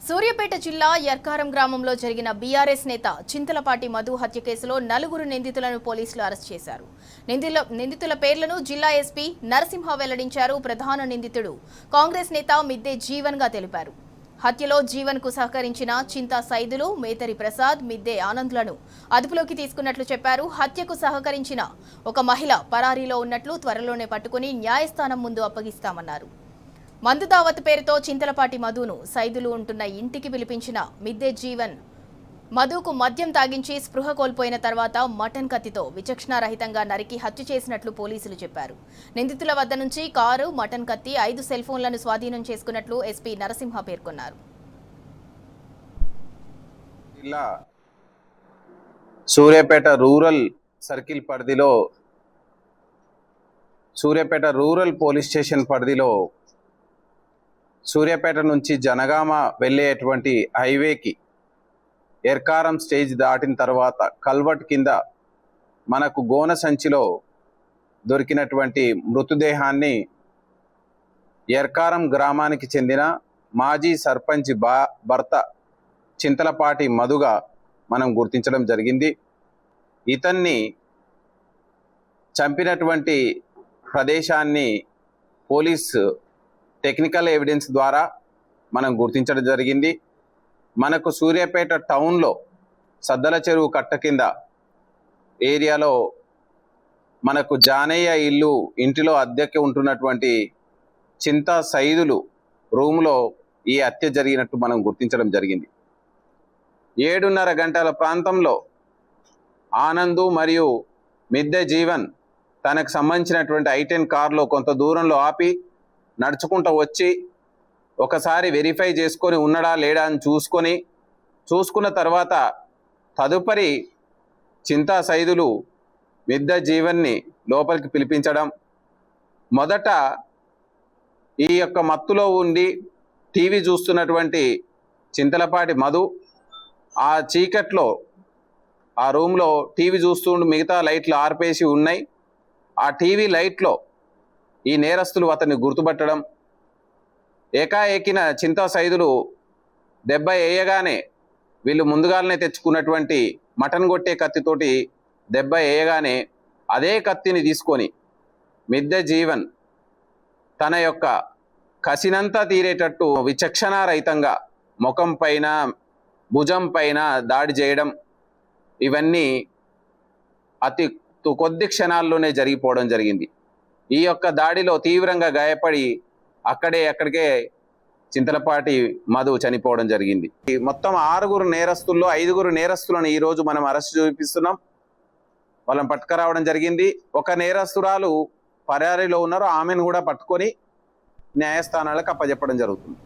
సూర్యాపేట జిల్లా యర్కారం గ్రామంలో జరిగిన బీఆర్ఎస్ నేత చింతలపాటి మధు హత్య కేసులో 4 నిందితులను పోలీసులు అరెస్ట్ చేశారు. నిందితుల పేర్లను జిల్లా ఎస్పీ నరసింహ వెల్లడించారు. ప్రధాన నిందితుడు కాంగ్రెస్ నేత మిద్దె జీవన్ గా తెలిపారు. హత్యలో జీవన్ కు సహకరించిన చింతా సైదులు, మేతరి ప్రసాద్, మిద్దె ఆనంద్లను అదుపులోకి తీసుకున్నట్లు చెప్పారు. హత్యకు సహకరించిన ఒక మహిళ పరారీలో ఉన్నట్లు త్వరలోనే పట్టుకుని న్యాయస్థానం ముందు అప్పగిస్తామన్నారు. మందు దావత్ పేరుతో చింతలపాటి మధును సైదులు ఉంటున్న ఇంటికి పిలిపించిన మిద్దె జీవన్ మధుకు మద్యం తాగించి స్పృహ కోల్పోయిన తర్వాత మటన్ కత్తితో విచక్షణారహితంగా నరికి హత్య చేసినట్లు పోలీసులు చెప్పారు. నిందితుల వద్ద నుంచి కారు, మటన్ కత్తి, 5 సెల్ ఫోన్లను స్వాధీనం చేసుకున్నట్లు ఎస్పీ నరసింహ పేర్కొన్నారు. సూర్యాపేట రూరల్ సర్కిల్ పరిధిలో సూర్యాపేట రూరల్ పోలీస్ స్టేషన్ పరిధిలో సూర్యాపేట నుంచి జనగామ వెళ్ళేటువంటి హైవేకి ఎర్కారం స్టేజ్ దాటిన తర్వాత కల్వర్ట్ కింద మనకు గోన సంచిలో దొరికినటువంటి మృతదేహాన్ని ఎర్కారం గ్రామానికి చెందిన మాజీ సర్పంచ్ భర్త చింతలపాటి మధుగా మనం గుర్తించడం జరిగింది. ఇతన్ని చంపినటువంటి ప్రదేశాన్ని పోలీస్ టెక్నికల్ ఎవిడెన్స్ ద్వారా మనం గుర్తించడం జరిగింది. మనకు సూర్యాపేట టౌన్లో సద్దల చెరువు కట్ట కింద ఏరియాలో మనకు జానయ్య ఇంటిలో అద్దెకి ఉంటున్నటువంటి చింతా సైదులు రూములో ఈ హత్య జరిగినట్టు మనం గుర్తించడం జరిగింది. 7:30 గంటల ప్రాంతంలో ఆనందు మరియు మిద్దె జీవన్ తనకు సంబంధించినటువంటి I-10 కారులో కొంత దూరంలో ఆపి నడుచుకుంటూ వచ్చి ఒకసారి వెరిఫై చేసుకొని ఉన్నాడా లేడా అని చూసుకున్న తర్వాత తదుపరి చింతా సైదులు మిద్దె జీవన్ని లోపలికి పిలిపించడం, మొదట ఈ యొక్క మత్తులో ఉండి టీవీ చూస్తున్నటువంటి చింతలపాటి మధు ఆ చీకట్లో ఆ రూమ్లో టీవీ చూస్తుండు, మిగతా లైట్లు ఆర్పేసి ఉన్నాయి. ఆ టీవీ లైట్లో ఈ నేరస్తులు అతన్ని గుర్తుపట్టడం, ఏకాఏకిన చింతా సైదులు దెబ్బ వేయగానే వీళ్ళు ముందుగానే తెచ్చుకున్నటువంటి మటన్ కొట్టే కత్తితోటి దెబ్బ వేయగానే అదే కత్తిని తీసుకొని మిద్దె జీవన్ తన యొక్క కసినంతా తీరేటట్టు విచక్షణారహితంగా ముఖం పైన, భుజం పైన దాడి చేయడం, ఇవన్నీ అతి కొద్ది క్షణాల్లోనే జరిగిపోవడం జరిగింది. ఈ యొక్క దాడిలో తీవ్రంగా గాయపడి అక్కడికే చింతలపాటి మధు చనిపోవడం జరిగింది. మొత్తం 6 నేరస్తుల్లో 5 నేరస్తులను ఈరోజు మనం అరెస్ట్ చూపిస్తున్నాం. వాళ్ళని పట్టుకురావడం జరిగింది. ఒక నేరస్తురాలు పరారీలో ఉన్నారు, ఆమెను కూడా పట్టుకొని న్యాయస్థానాలకు అప్పచెప్పడం జరుగుతుంది.